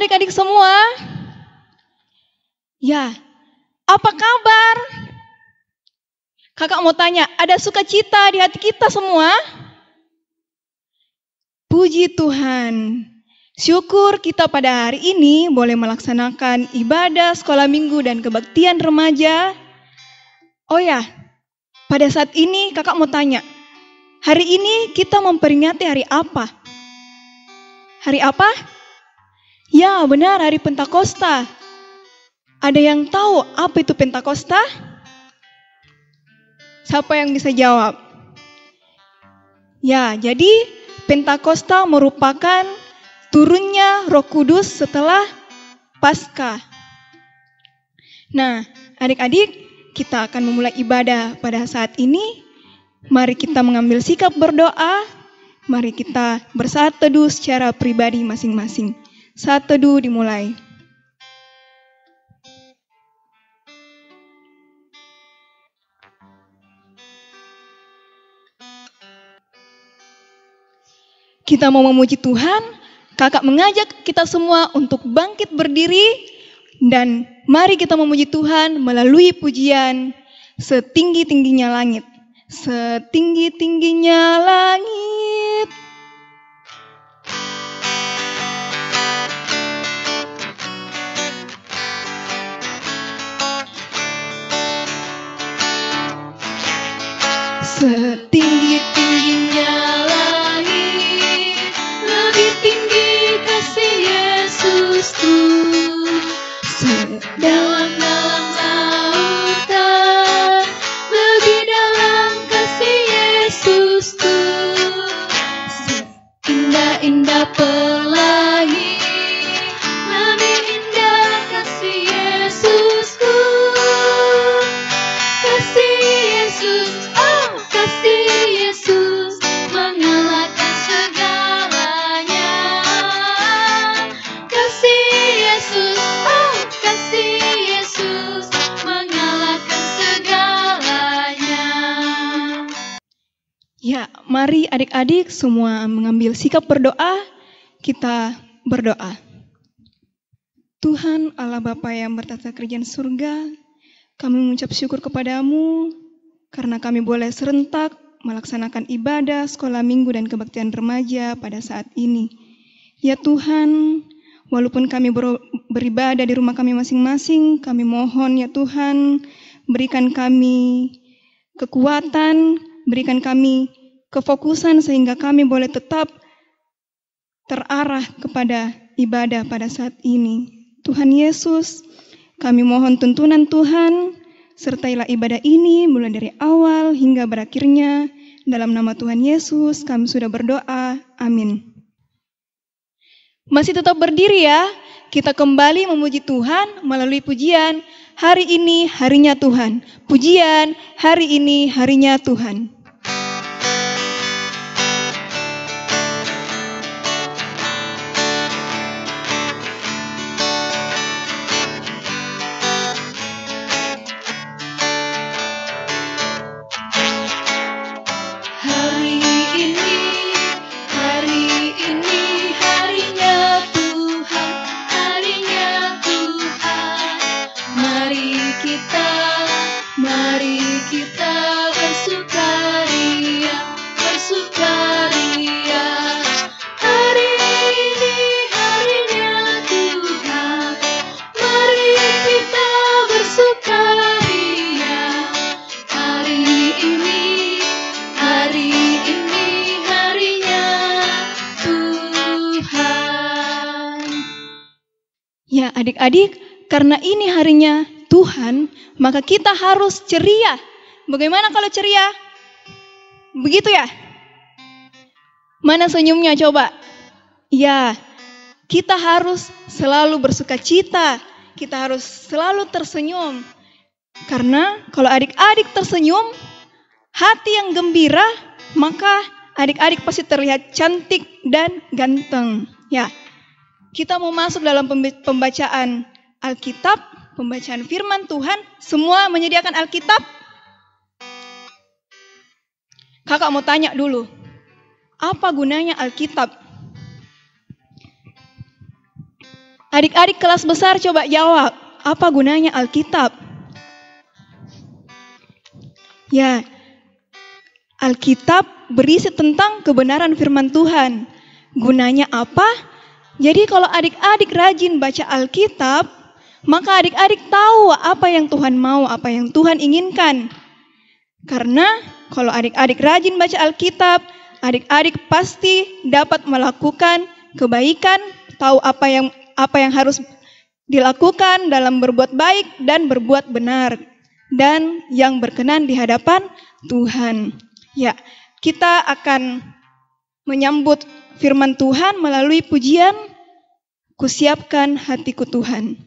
adik-adik semua. Ya, apa kabar? Kakak mau tanya, ada sukacita di hati kita semua? Puji Tuhan. Syukur kita pada hari ini boleh melaksanakan ibadah sekolah minggu dan kebaktian remaja. Oh ya, pada saat ini kakak mau tanya, hari ini kita memperingati hari apa? Hari apa? Ya, benar, hari Pentakosta. Ada yang tahu apa itu Pentakosta? Siapa yang bisa jawab? Ya, jadi Pentakosta merupakan turunnya Roh Kudus setelah Paskah. Nah, adik-adik, kita akan memulai ibadah pada saat ini. Mari kita mengambil sikap berdoa. Mari kita bersaat teduh secara pribadi masing-masing. Saat teduh dimulai. Kita mau memuji Tuhan, kakak mengajak kita semua untuk bangkit berdiri dan mari kita memuji Tuhan melalui pujian setinggi-tingginya langit. Setinggi-tingginya langit. Setinggi-tingginya langit, lebih tinggi kasih Yesusku. Sedalam-dalam lautan, lebih dalam kasih Yesusku. Seindah-indah pelangi, lebih indah kasih Yesusku. Kasih Yesus, oh kasih Yesus, mengalahkan segalanya. Kasih Yesus, oh kasih Yesus, mengalahkan segalanya. Ya, mari adik-adik semua mengambil sikap berdoa. Kita berdoa. Tuhan Allah Bapa yang bertata kerajaan surga, kami mengucap syukur kepadamu karena kami boleh serentak melaksanakan ibadah sekolah minggu dan kebaktian remaja pada saat ini. Ya Tuhan, walaupun kami beribadah di rumah kami masing-masing, kami mohon ya Tuhan, berikan kami kekuatan, berikan kami kefokusan sehingga kami boleh tetap terarah kepada ibadah pada saat ini. Tuhan Yesus, kami mohon tuntunan Tuhan, sertailah ibadah ini mulai dari awal hingga berakhirnya. Dalam nama Tuhan Yesus kami sudah berdoa. Amin. Masih tetap berdiri ya. Kita kembali memuji Tuhan melalui pujian hari ini harinya Tuhan. Pujian hari ini harinya Tuhan. Ya adik-adik, karena ini harinya Tuhan, maka kita harus ceria. Bagaimana kalau ceria? Begitu ya? Mana senyumnya coba? Ya, kita harus selalu bersuka cita. Kita harus selalu tersenyum. Karena kalau adik-adik tersenyum, hati yang gembira, maka adik-adik pasti terlihat cantik dan ganteng. Ya. Kita mau masuk dalam pembacaan Alkitab, pembacaan firman Tuhan. Semua menyediakan Alkitab? Kakak mau tanya dulu, apa gunanya Alkitab? Adik-adik kelas besar coba jawab, apa gunanya Alkitab? Ya, Alkitab berisi tentang kebenaran firman Tuhan. Gunanya apa? Jadi kalau adik-adik rajin baca Alkitab, maka adik-adik tahu apa yang Tuhan mau, apa yang Tuhan inginkan. Karena kalau adik-adik rajin baca Alkitab, adik-adik pasti dapat melakukan kebaikan, tahu apa yang harus dilakukan dalam berbuat baik dan berbuat benar, dan yang berkenan di hadapan Tuhan. Ya, kita akan menyambut firman Tuhan melalui pujian Kusiapkan Hatiku Tuhan.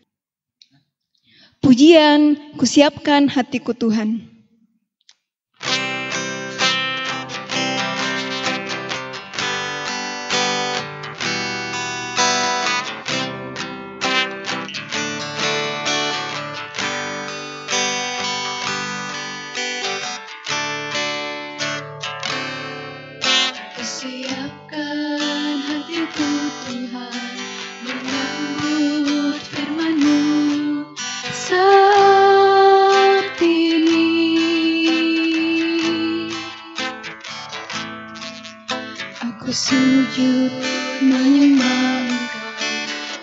Pujian Kusiapkan Hatiku Tuhan. Siapkan hatiku Tuhan, menyambut firman-Mu saat ini. Aku sujud menyembah Engkau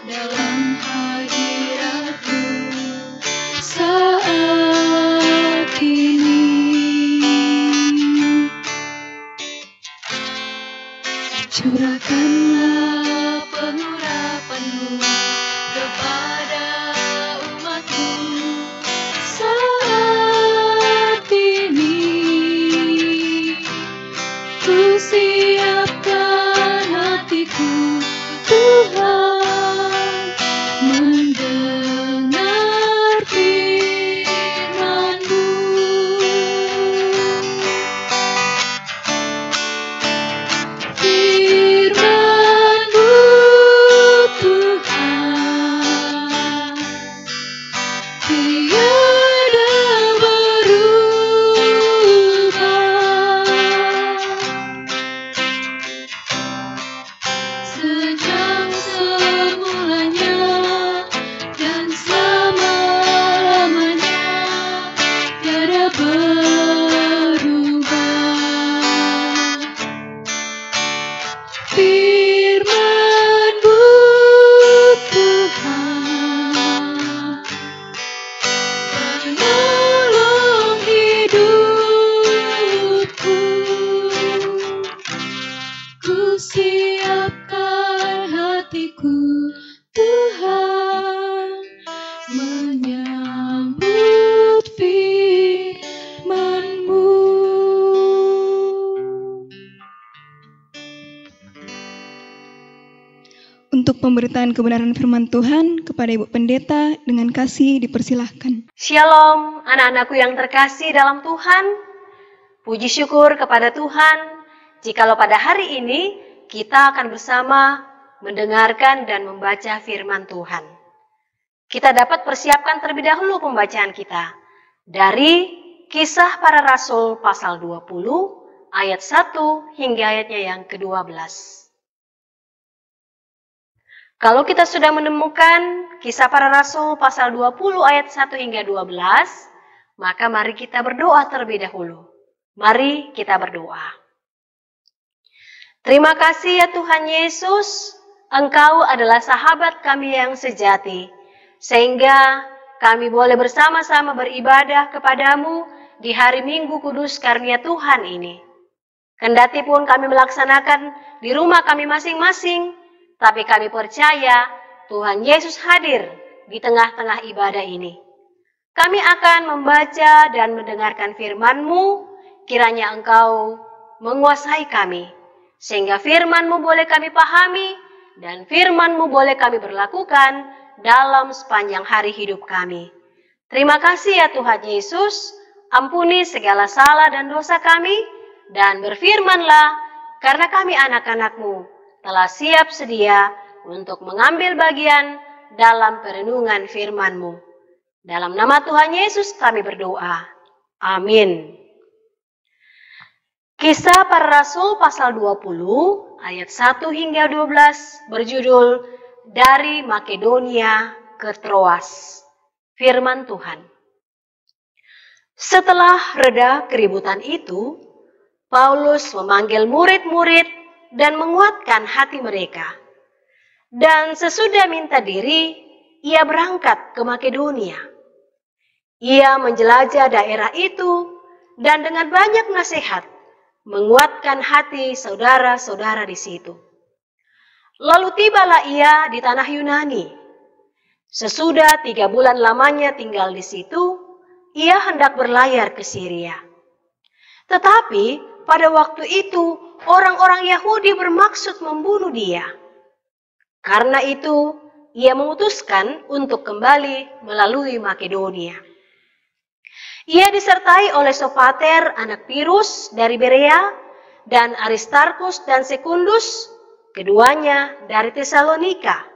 dalam hadirat-Mu saat ini. Curahkanlah pengurapan-Mu kepada umat-Mu saat ini. Ku siapkan hatiku Tuhan, mendengar firman-Mu. Firman-Mu Tuhan, tiada berubah. Sejak semulanya dan selama-lamanya, tiada berubah. Firman-Mu Tuhan, penolong hidupku. Ku siapkan hatiku Tuhan, menyambut firman-Mu. Untuk pemberitaan kebenaran firman Tuhan kepada Ibu Pendeta dengan kasih dipersilahkan. Shalom anak-anakku yang terkasih dalam Tuhan. Puji syukur kepada Tuhan jikalau pada hari ini kita akan bersama mendengarkan dan membaca firman Tuhan. Kita dapat persiapkan terlebih dahulu pembacaan kita dari Kisah Para Rasul pasal 20 ayat 1 hingga ayatnya yang ke-12. Kalau kita sudah menemukan Kisah Para Rasul pasal 20 ayat 1 hingga 12, maka mari kita berdoa terlebih dahulu. Mari kita berdoa. Terima kasih ya Tuhan Yesus, Engkau adalah sahabat kami yang sejati, sehingga kami boleh bersama-sama beribadah kepadamu di hari Minggu Kudus karunia Tuhan ini. Kendati pun kami melaksanakan di rumah kami masing-masing, tapi kami percaya Tuhan Yesus hadir di tengah-tengah ibadah ini. Kami akan membaca dan mendengarkan firman-Mu, kiranya Engkau menguasai kami, sehingga firman-Mu boleh kami pahami, dan firman-Mu boleh kami berlakukan dalam sepanjang hari hidup kami. Terima kasih ya Tuhan Yesus, ampuni segala salah dan dosa kami, dan berfirmanlah, karena kami anak-anak-Mu telah siap sedia untuk mengambil bagian dalam perenungan firman-Mu. Dalam nama Tuhan Yesus kami berdoa. Amin. Kisah Para Rasul pasal 20 ayat 1 hingga 12 berjudul dari Makedonia ke Troas. Firman Tuhan. Setelah reda keributan itu, Paulus memanggil murid-murid dan menguatkan hati mereka. Dan sesudah minta diri, ia berangkat ke Makedonia. Ia menjelajah daerah itu dan dengan banyak nasihat menguatkan hati saudara-saudara di situ. Lalu tibalah ia di tanah Yunani. Sesudah 3 bulan lamanya tinggal di situ, ia hendak berlayar ke Syria. Tetapi pada waktu itu orang-orang Yahudi bermaksud membunuh dia. Karena itu ia memutuskan untuk kembali melalui Makedonia. Ia disertai oleh Sopater anak Pirus dari Berea dan Aristarkus dan Sekundus, keduanya dari Tesalonika,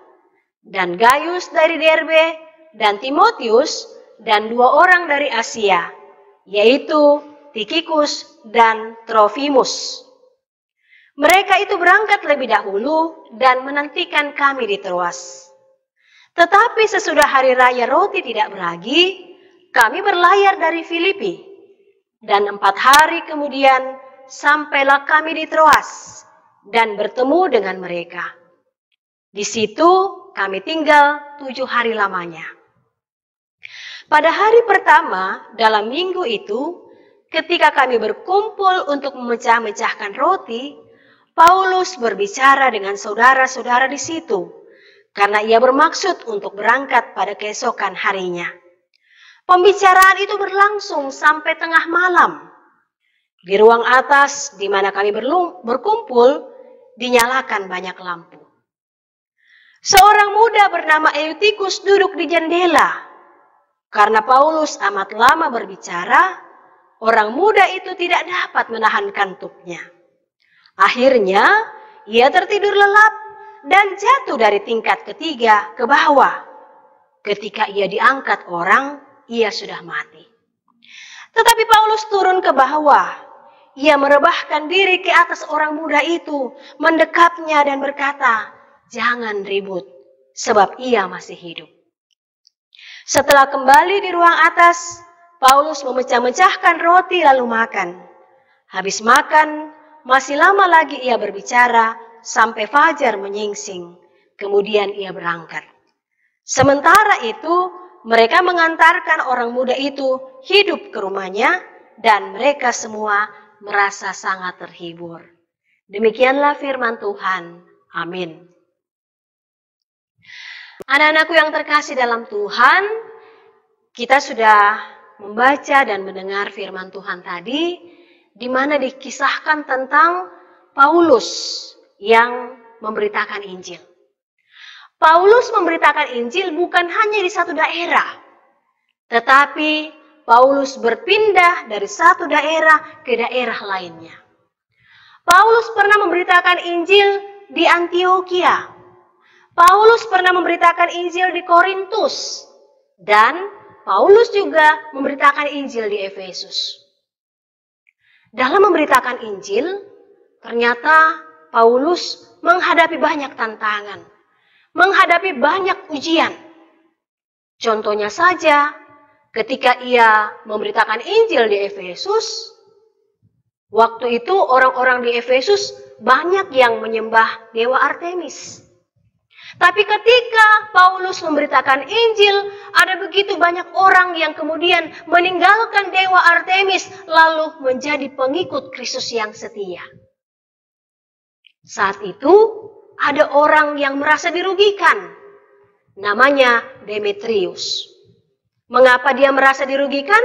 dan Gaius dari Derbe dan Timotius dan 2 orang dari Asia, yaitu Tikhikus dan Trofimus. Mereka itu berangkat lebih dahulu dan menantikan kami di Troas. Tetapi sesudah hari raya roti tidak beragi, kami berlayar dari Filipi, dan 4 hari kemudian sampailah kami di Troas dan bertemu dengan mereka. Di situ kami tinggal 7 hari lamanya. Pada hari pertama dalam minggu itu, ketika kami berkumpul untuk memecah-mecahkan roti, Paulus berbicara dengan saudara-saudara di situ, karena ia bermaksud untuk berangkat pada keesokan harinya. Pembicaraan itu berlangsung sampai tengah malam. Di ruang atas di mana kami berkumpul, dinyalakan banyak lampu. Seorang muda bernama Eutikus duduk di jendela. Karena Paulus amat lama berbicara, orang muda itu tidak dapat menahan kantuknya. Akhirnya, ia tertidur lelap dan jatuh dari tingkat ketiga ke bawah. Ketika ia diangkat orang, ia sudah mati. Tetapi Paulus turun ke bawah. Ia merebahkan diri ke atas orang muda itu, mendekapnya dan berkata, "Jangan ribut, sebab ia masih hidup." Setelah kembali di ruang atas, Paulus memecah-mecahkan roti lalu makan. Habis makan, masih lama lagi ia berbicara sampai fajar menyingsing. Kemudian ia berangkat. Sementara itu, mereka mengantarkan orang muda itu hidup ke rumahnya dan mereka semua merasa sangat terhibur. Demikianlah firman Tuhan. Amin. Anak-anakku yang terkasih dalam Tuhan, kita sudah membaca dan mendengar firman Tuhan tadi, di mana dikisahkan tentang Paulus yang memberitakan Injil. Paulus memberitakan Injil bukan hanya di satu daerah, tetapi Paulus berpindah dari satu daerah ke daerah lainnya. Paulus pernah memberitakan Injil di Antioquia. Paulus pernah memberitakan Injil di Korintus. Dan Paulus juga memberitakan Injil di Efesus. Dalam memberitakan Injil, ternyata Paulus menghadapi banyak tantangan. Menghadapi banyak ujian. Contohnya saja, ketika ia memberitakan Injil di Efesus, waktu itu orang-orang di Efesus banyak yang menyembah dewa Artemis. Tapi ketika Paulus memberitakan Injil, ada begitu banyak orang yang kemudian meninggalkan dewa Artemis lalu menjadi pengikut Kristus yang setia. Saat itu, ada orang yang merasa dirugikan, namanya Demetrius. Mengapa dia merasa dirugikan?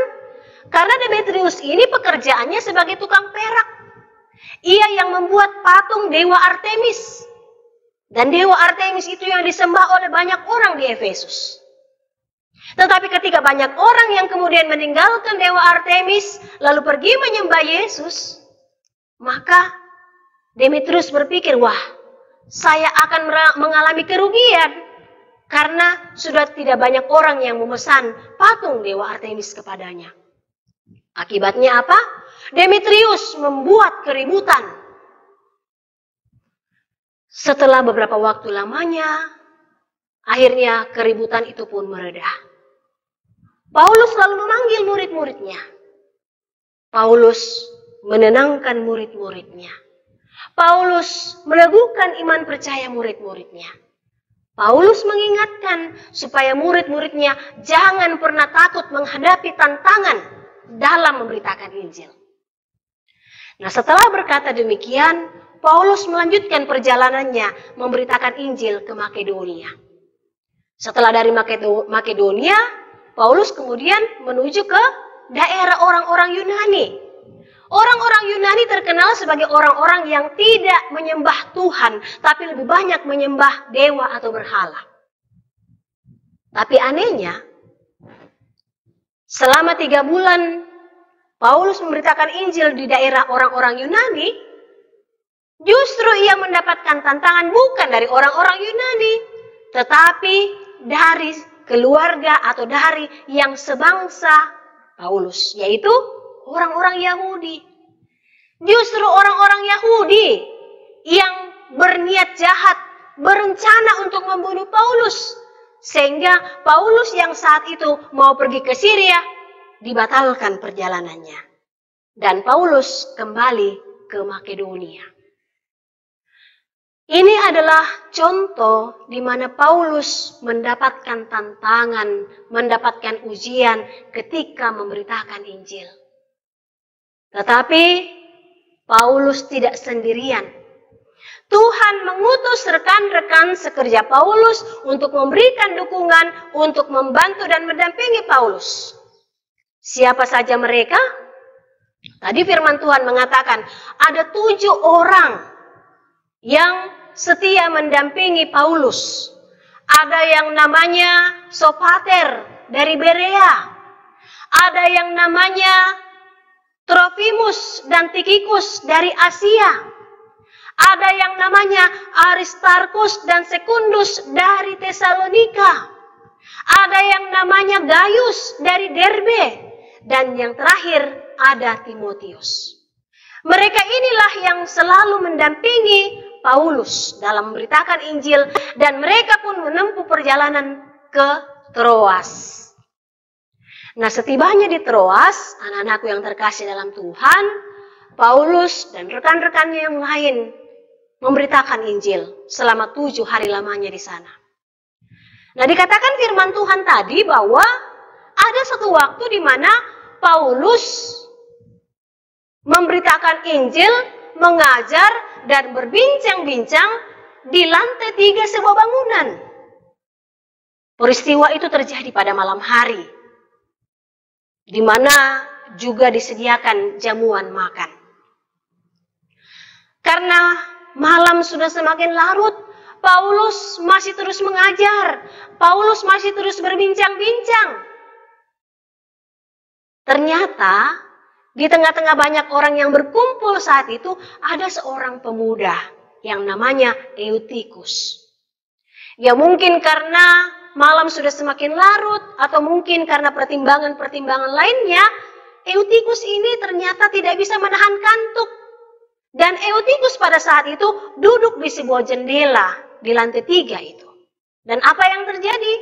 Karena Demetrius ini pekerjaannya sebagai tukang perak. Ia yang membuat patung dewa Artemis. Dan dewa Artemis itu yang disembah oleh banyak orang di Efesus. Tetapi ketika banyak orang yang kemudian meninggalkan dewa Artemis, lalu pergi menyembah Yesus, maka Demetrius berpikir, wah, saya akan mengalami kerugian karena sudah tidak banyak orang yang memesan patung dewa Artemis kepadanya. Akibatnya apa? Demetrius membuat keributan. Setelah beberapa waktu lamanya, Akhirnya keributan itu pun mereda. Paulus lalu memanggil murid-muridnya. Paulus menenangkan murid-muridnya. Paulus meneguhkan iman percaya murid-muridnya. Paulus mengingatkan supaya murid-muridnya jangan pernah takut menghadapi tantangan dalam memberitakan Injil. Nah, setelah berkata demikian, Paulus melanjutkan perjalanannya memberitakan Injil ke Makedonia. Setelah dari Makedonia, Paulus kemudian menuju ke daerah orang-orang Yunani. Orang-orang Yunani terkenal sebagai orang-orang yang tidak menyembah Tuhan, tapi lebih banyak menyembah dewa atau berhala. Tapi anehnya, selama 3 bulan Paulus memberitakan Injil di daerah orang-orang Yunani, justru ia mendapatkan tantangan bukan dari orang-orang Yunani, tetapi dari keluarga atau dari yang sebangsa Paulus, yaitu orang-orang Yahudi. Justru orang-orang Yahudi yang berniat jahat, berencana untuk membunuh Paulus. Sehingga Paulus yang saat itu mau pergi ke Syria, dibatalkan perjalanannya. Dan Paulus kembali ke Makedonia. Ini adalah contoh di mana Paulus mendapatkan tantangan, mendapatkan ujian ketika memberitakan Injil. Tetapi Paulus tidak sendirian. Tuhan mengutus rekan-rekan sekerja Paulus untuk memberikan dukungan, untuk membantu dan mendampingi Paulus. Siapa saja mereka? Tadi firman Tuhan mengatakan ada 7 orang yang setia mendampingi Paulus. Ada yang namanya Sopater dari Berea. Ada yang namanya Trofimus dan Tikhikus dari Asia. Ada yang namanya Aristarkus dan Sekundus dari Tesalonika. Ada yang namanya Gaius dari Derbe. Dan yang terakhir ada Timotius. Mereka inilah yang selalu mendampingi Paulus dalam memberitakan Injil, dan mereka pun menempuh perjalanan ke Troas. Nah, setibanya di Troas, anak-anakku yang terkasih dalam Tuhan, Paulus dan rekan-rekannya yang lain memberitakan Injil selama 7 hari lamanya di sana. Nah, dikatakan firman Tuhan tadi bahwa ada satu waktu di mana Paulus memberitakan Injil, mengajar, dan berbincang-bincang di lantai 3 sebuah bangunan. Peristiwa itu terjadi pada malam hari, di mana juga disediakan jamuan makan. Karena malam sudah semakin larut, Paulus masih terus mengajar, Paulus masih terus berbincang-bincang. Ternyata di tengah-tengah banyak orang yang berkumpul saat itu, ada seorang pemuda yang namanya Eutikus. Ya mungkin karena malam sudah semakin larut, atau mungkin karena pertimbangan-pertimbangan lainnya, Eutikus ini ternyata tidak bisa menahan kantuk. Dan Eutikus pada saat itu duduk di sebuah jendela di lantai 3 itu. Dan apa yang terjadi?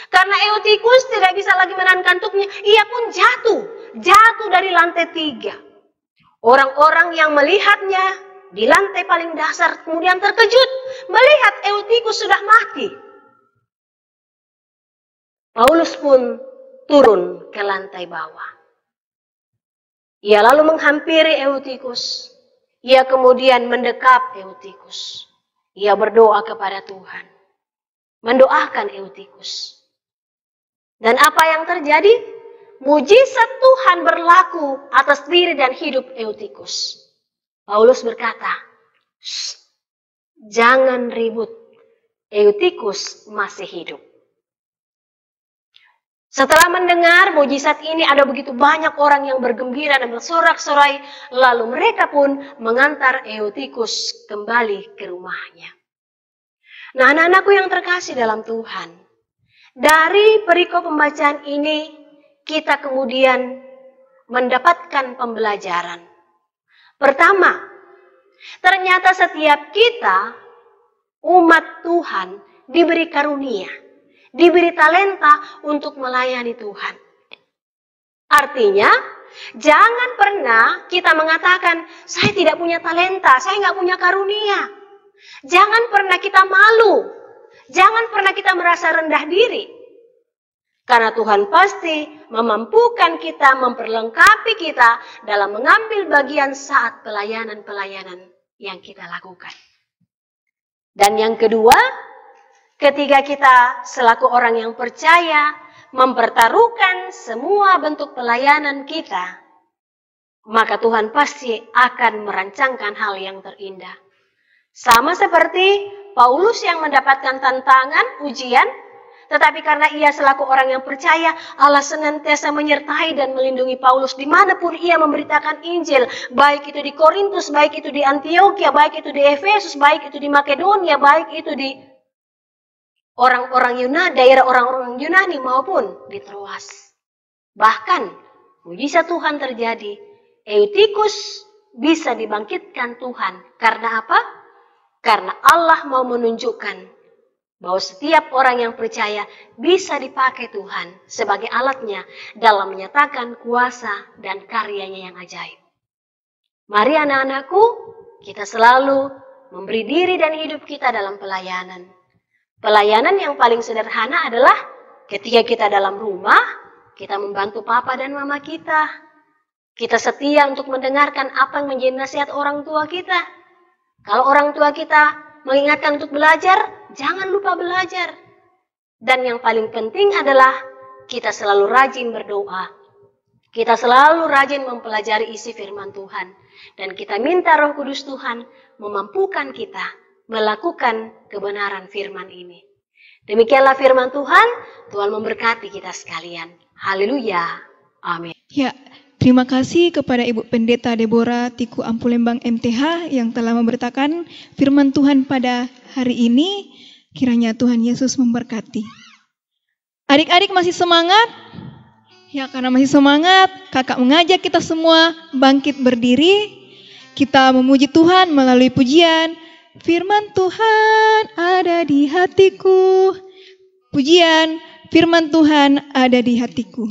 Karena Eutikus tidak bisa lagi menahan kantuknya, ia pun jatuh dari lantai 3. Orang-orang yang melihatnya di lantai paling dasar kemudian terkejut melihat Eutikus sudah mati. Paulus pun turun ke lantai bawah. Ia lalu menghampiri Eutikus. Ia kemudian mendekap Eutikus. Ia berdoa kepada Tuhan, mendoakan Eutikus. Dan apa yang terjadi? Mujizat Tuhan berlaku atas diri dan hidup Eutikus. Paulus berkata, jangan ribut, Eutikus masih hidup. Setelah mendengar mujizat ini, ada begitu banyak orang yang bergembira dan bersorak-sorai, lalu mereka pun mengantar Eutikus kembali ke rumahnya. Nah, anak-anakku yang terkasih dalam Tuhan, dari perikop pembacaan ini, kita kemudian mendapatkan pembelajaran. Pertama, ternyata setiap kita, umat Tuhan, diberi karunia, diberi talenta untuk melayani Tuhan. Artinya, jangan pernah kita mengatakan, saya tidak punya talenta, saya nggak punya karunia. Jangan pernah kita malu, jangan pernah kita merasa rendah diri. Karena Tuhan pasti memampukan kita, memperlengkapi kita dalam mengambil bagian saat pelayanan-pelayanan yang kita lakukan. Dan yang kedua, ketika kita selaku orang yang percaya mempertaruhkan semua bentuk pelayanan kita, maka Tuhan pasti akan merancangkan hal yang terindah. Sama seperti Paulus yang mendapatkan tantangan, ujian, tetapi karena ia selaku orang yang percaya, Allah senantiasa menyertai dan melindungi Paulus dimanapun ia memberitakan Injil, baik itu di Korintus, baik itu di Antioquia, baik itu di Efesus, baik itu di Makedonia, baik itu di orang-orang Yunani, daerah orang-orang Yunani maupun di Troas. Bahkan mujizat Tuhan terjadi, Eutikus bisa dibangkitkan Tuhan. Karena apa? Karena Allah mau menunjukkan bahwa setiap orang yang percaya bisa dipakai Tuhan sebagai alatnya dalam menyatakan kuasa dan karyanya yang ajaib. Mari anak-anakku, kita selalu memberi diri dan hidup kita dalam pelayanan. Pelayanan yang paling sederhana adalah ketika kita dalam rumah, kita membantu papa dan mama kita. Kita setia untuk mendengarkan apa yang menjadi nasihat orang tua kita. Kalau orang tua kita mengingatkan untuk belajar, jangan lupa belajar. Dan yang paling penting adalah kita selalu rajin berdoa. Kita selalu rajin mempelajari isi firman Tuhan. Dan kita minta Roh Kudus Tuhan memampukan kita melakukan kebenaran firman ini. Demikianlah firman Tuhan. Tuhan memberkati kita sekalian. Haleluya. Amin. Ya, terima kasih kepada Ibu Pendeta Deborah Tiku Ampulembang MTH yang telah memberitakan firman Tuhan pada hari ini. Kiranya Tuhan Yesus memberkati. Adik-adik masih semangat? Ya, karena masih semangat, kakak mengajak kita semua bangkit berdiri. Kita memuji Tuhan melalui pujian. Firman Tuhan ada di hatiku. Pujian, firman Tuhan ada di hatiku.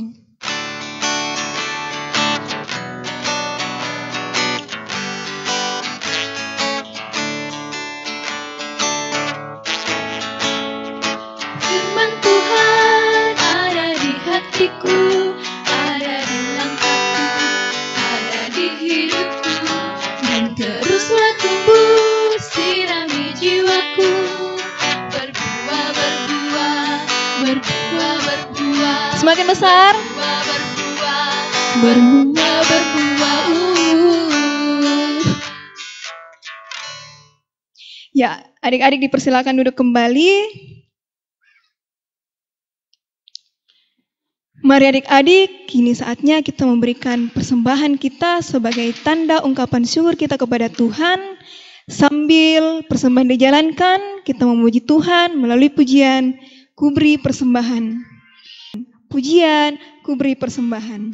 Firman Tuhan ada di hatiku, ada di langkahku, ada di hidupku, dan teruslah tumbuh sirami jiwaku, berbuah, berbuah, berbuah, berbuah, Semakin besar. berbuah, berbuah, berbuah, berbuah. Ya, adik-adik dipersilakan duduk kembali. Mari adik-adik, kini saatnya kita memberikan persembahan kita sebagai tanda ungkapan syukur kita kepada Tuhan. Sambil persembahan dijalankan, kita memuji Tuhan melalui pujian, ku beri persembahan. Pujian, ku beri persembahan.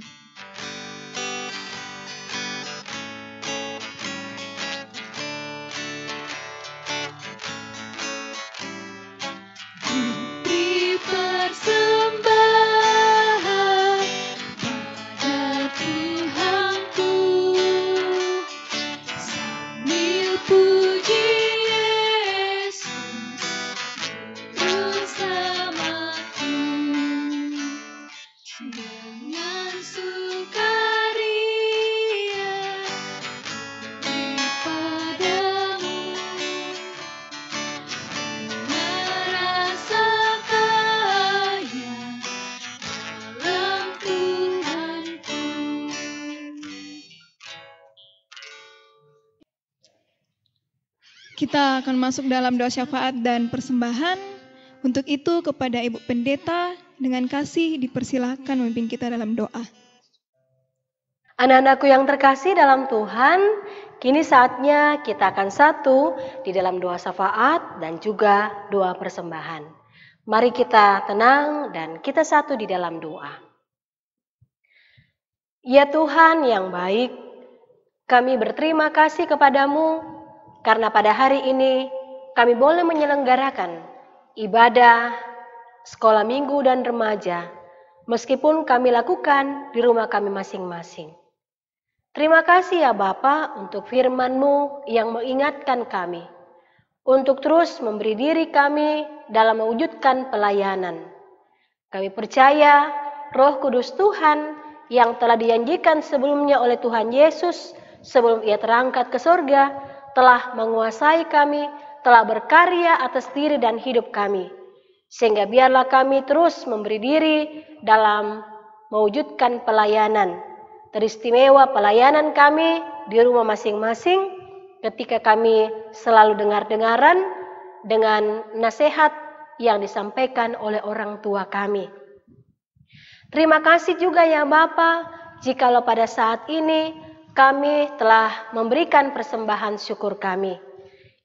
Beri persembahan pada Tuhanku, sambil puji Yesus bersamaku, dengan sukaria beri padamu. Merasa kaya dalam Tuhanku. Kita akan masuk dalam doa syafaat dan persembahan. Untuk itu kepada Ibu Pendeta dengan kasih dipersilahkan memimpin kita dalam doa. Anak-anakku yang terkasih dalam Tuhan, kini saatnya kita akan satu di dalam doa syafaat dan juga doa persembahan. Mari kita tenang dan kita satu di dalam doa. Ya Tuhan yang baik, kami berterima kasih kepadamu karena pada hari ini kami boleh menyelenggarakan ibadah sekolah minggu dan remaja, meskipun kami lakukan di rumah kami masing-masing. Terima kasih ya Bapa untuk firman-Mu yang mengingatkan kami untuk terus memberi diri kami dalam mewujudkan pelayanan. Kami percaya Roh Kudus Tuhan yang telah dijanjikan sebelumnya oleh Tuhan Yesus sebelum Ia terangkat ke surga telah menguasai kami, telah berkarya atas diri dan hidup kami. Sehingga biarlah kami terus memberi diri dalam mewujudkan pelayanan. Teristimewa pelayanan kami di rumah masing-masing ketika kami selalu dengar-dengaran dengan nasihat yang disampaikan oleh orang tua kami. Terima kasih juga ya Bapa, jikalau pada saat ini kami telah memberikan persembahan syukur kami.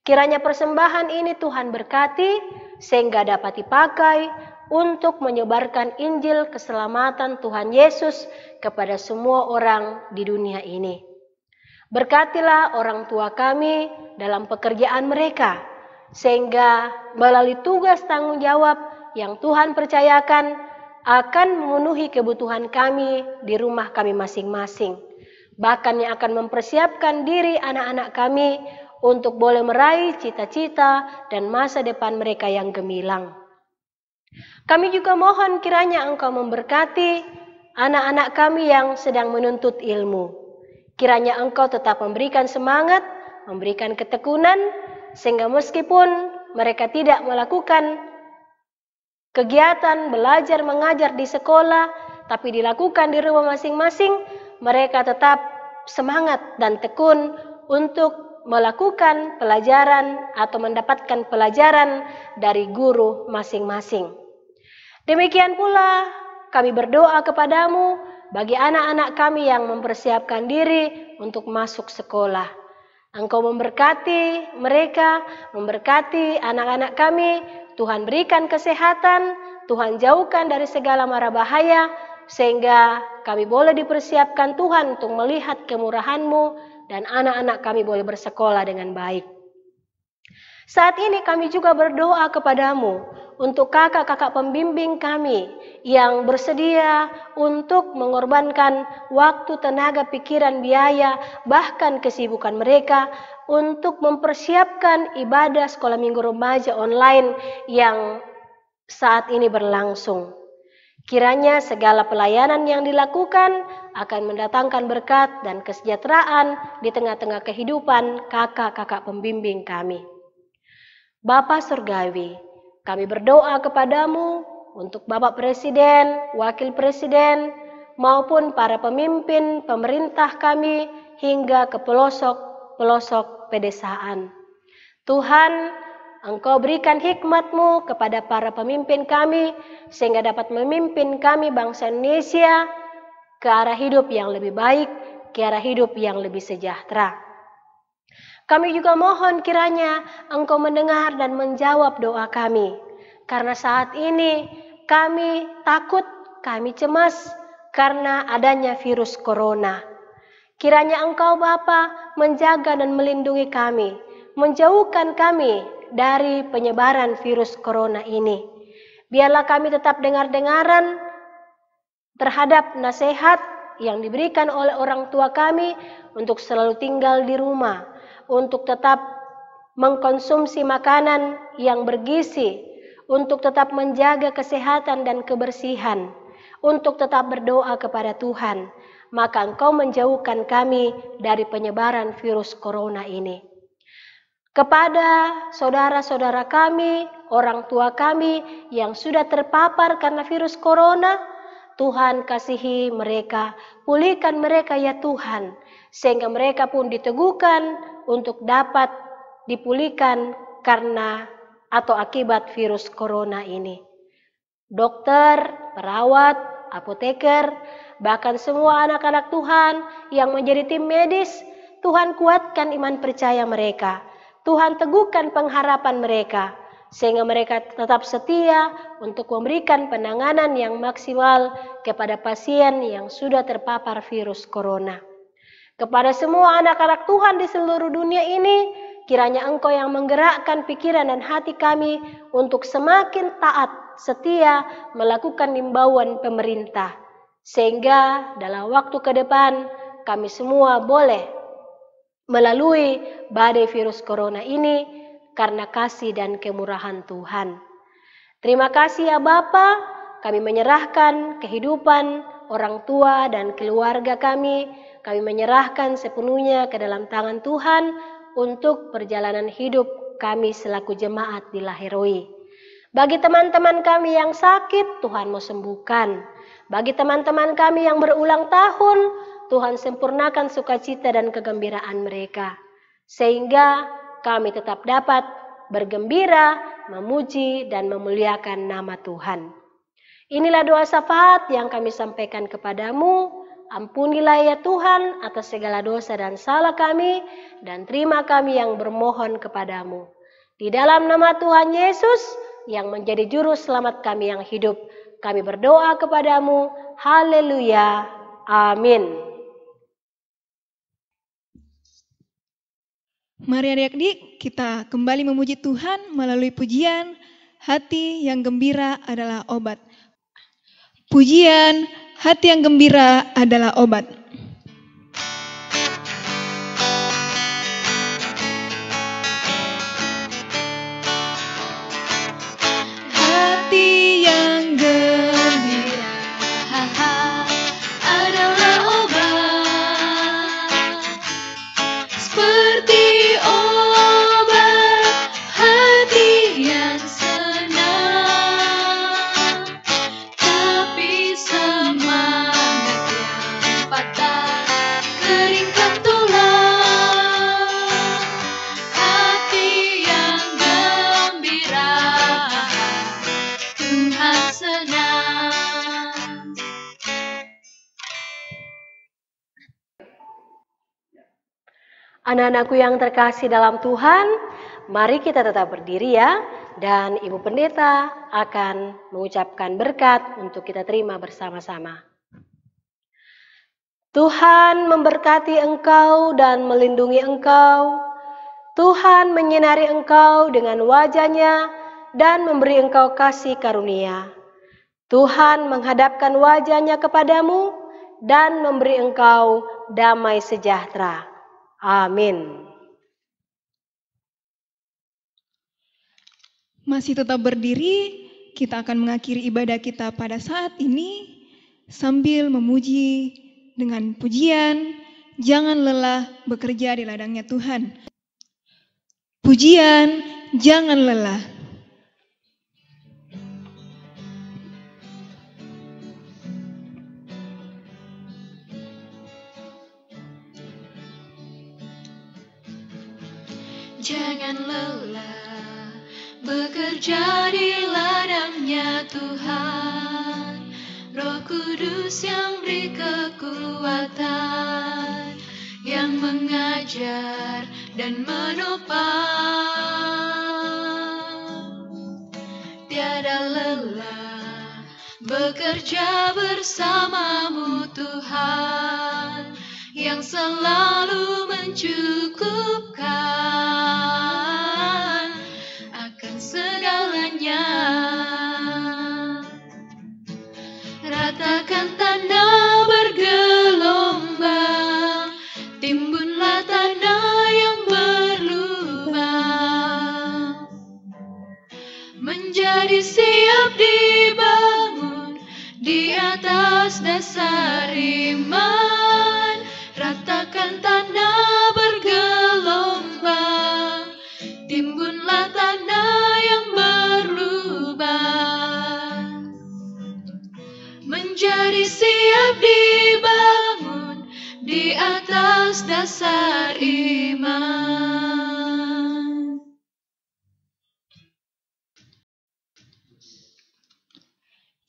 Kiranya persembahan ini Tuhan berkati sehingga dapat dipakai untuk menyebarkan Injil keselamatan Tuhan Yesus kepada semua orang di dunia ini. Berkatilah orang tua kami dalam pekerjaan mereka, sehingga melalui tugas tanggung jawab yang Tuhan percayakan akan memenuhi kebutuhan kami di rumah kami masing-masing. Bahkan yang akan mempersiapkan diri anak-anak kami untuk boleh meraih cita-cita dan masa depan mereka yang gemilang. Kami juga mohon kiranya Engkau memberkati anak-anak kami yang sedang menuntut ilmu. Kiranya Engkau tetap memberikan semangat, memberikan ketekunan, sehingga meskipun mereka tidak melakukan kegiatan belajar mengajar di sekolah, tapi dilakukan di rumah masing-masing, mereka tetap semangat dan tekun untuk melakukan pelajaran atau mendapatkan pelajaran dari guru masing-masing. Demikian pula kami berdoa kepadamu bagi anak-anak kami yang mempersiapkan diri untuk masuk sekolah. Engkau memberkati mereka, memberkati anak-anak kami. Tuhan berikan kesehatan, Tuhan jauhkan dari segala mara bahaya, sehingga kami boleh dipersiapkan Tuhan untuk melihat kemurahan-Mu dan anak-anak kami boleh bersekolah dengan baik. Saat ini kami juga berdoa kepadamu untuk kakak-kakak pembimbing kami yang bersedia untuk mengorbankan waktu, tenaga, pikiran, biaya, bahkan kesibukan mereka untuk mempersiapkan ibadah sekolah minggu remaja online yang saat ini berlangsung. Kiranya segala pelayanan yang dilakukan akan mendatangkan berkat dan kesejahteraan di tengah-tengah kehidupan kakak-kakak pembimbing kami. Bapa Surgawi, kami berdoa kepadamu untuk Bapak Presiden, Wakil Presiden, maupun para pemimpin pemerintah kami hingga ke pelosok-pelosok pedesaan. Tuhan, Engkau berikan hikmat-Mu kepada para pemimpin kami, sehingga dapat memimpin kami bangsa Indonesia ke arah hidup yang lebih baik, ke arah hidup yang lebih sejahtera. Kami juga mohon kiranya Engkau mendengar dan menjawab doa kami. Karena saat ini kami takut, kami cemas karena adanya virus corona. Kiranya Engkau Bapa menjaga dan melindungi kami, menjauhkan kami dari penyebaran virus corona ini. Biarlah kami tetap dengar-dengaran terhadap nasihat yang diberikan oleh orang tua kami untuk selalu tinggal di rumah, untuk tetap mengkonsumsi makanan yang bergizi, untuk tetap menjaga kesehatan dan kebersihan, untuk tetap berdoa kepada Tuhan, maka Engkau menjauhkan kami dari penyebaran virus corona ini. Kepada saudara-saudara kami, orang tua kami yang sudah terpapar karena virus corona, Tuhan kasihi mereka, pulihkan mereka ya Tuhan, sehingga mereka pun diteguhkan untuk dapat dipulihkan karena atau akibat virus corona ini. Dokter, perawat, apoteker, bahkan semua anak-anak Tuhan yang menjadi tim medis, Tuhan kuatkan iman percaya mereka. Tuhan teguhkan pengharapan mereka, sehingga mereka tetap setia untuk memberikan penanganan yang maksimal kepada pasien yang sudah terpapar virus corona. Kepada semua anak-anak Tuhan di seluruh dunia ini, kiranya Engkau yang menggerakkan pikiran dan hati kami untuk semakin taat, setia melakukan himbauan pemerintah. Sehingga dalam waktu ke depan kami semua boleh melalui badai virus corona ini karena kasih dan kemurahan Tuhan. Terima kasih ya Bapa, kami menyerahkan kehidupan orang tua dan keluarga kami menyerahkan sepenuhnya ke dalam tangan Tuhan untuk perjalanan hidup kami selaku jemaat di Laheroi. Bagi teman-teman kami yang sakit, Tuhan mau sembuhkan. Bagi teman-teman kami yang berulang tahun, Tuhan sempurnakan sukacita dan kegembiraan mereka. Sehingga kami tetap dapat bergembira, memuji, dan memuliakan nama Tuhan. Inilah doa syafaat yang kami sampaikan kepadamu. Ampunilah ya Tuhan atas segala dosa dan salah kami, dan terima kami yang bermohon kepadamu. Di dalam nama Tuhan Yesus yang menjadi juru selamat kami yang hidup, kami berdoa kepadamu. Haleluya. Amin. Mari adik-adik kita kembali memuji Tuhan melalui pujian Hati yang Gembira Adalah Obat. Pujian Hati yang Gembira Adalah Obat. Hati yang gembira adalah obat, seperti obat hati yang senang, tapi semangat yang patah keringkan tulang. Hati yang gembira Tuhan senang. Anak-anakku yang terkasih dalam Tuhan, mari kita tetap berdiri ya, dan Ibu Pendeta akan mengucapkan berkat untuk kita terima bersama-sama. Tuhan memberkati engkau dan melindungi engkau. Tuhan menyinari engkau dengan wajah-Nya dan memberi engkau kasih karunia. Tuhan menghadapkan wajah-Nya kepadamu dan memberi engkau damai sejahtera. Amin. Masih tetap berdiri, kita akan mengakhiri ibadah kita pada saat ini sambil memuji dengan pujian Jangan Lelah Bekerja di Ladangnya Tuhan. Pujian Jangan Lelah. Jangan lelah bekerja di ladangnya Tuhan. Roh Kudus yang beri kekuatan, yang mengajar dan menopang. Tiada lelah bekerja bersamamu Tuhan, yang selalu mencukupkan akan segalanya. Ratakan tanah bergelombang, timbunlah tanah yang berlubang, menjadi siap dibangun di atas dasar iman. Ratakan tanah bergelombang, timbunlah tanah yang berlubang, menjadi siap dibangun di atas dasar iman.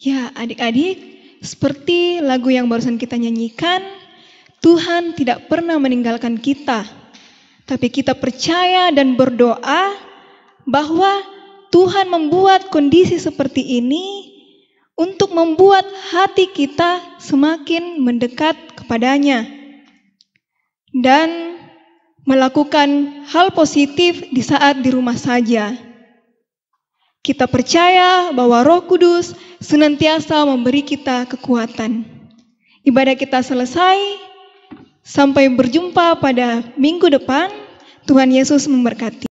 Ya adik-adik, seperti lagu yang barusan kita nyanyikan, Tuhan tidak pernah meninggalkan kita, tapi kita percaya dan berdoa bahwa Tuhan membuat kondisi seperti ini untuk membuat hati kita semakin mendekat kepadanya. Dan melakukan hal positif di saat di rumah saja. Kita percaya bahwa Roh Kudus senantiasa memberi kita kekuatan. Ibadah kita selesai, sampai berjumpa pada minggu depan. Tuhan Yesus memberkati.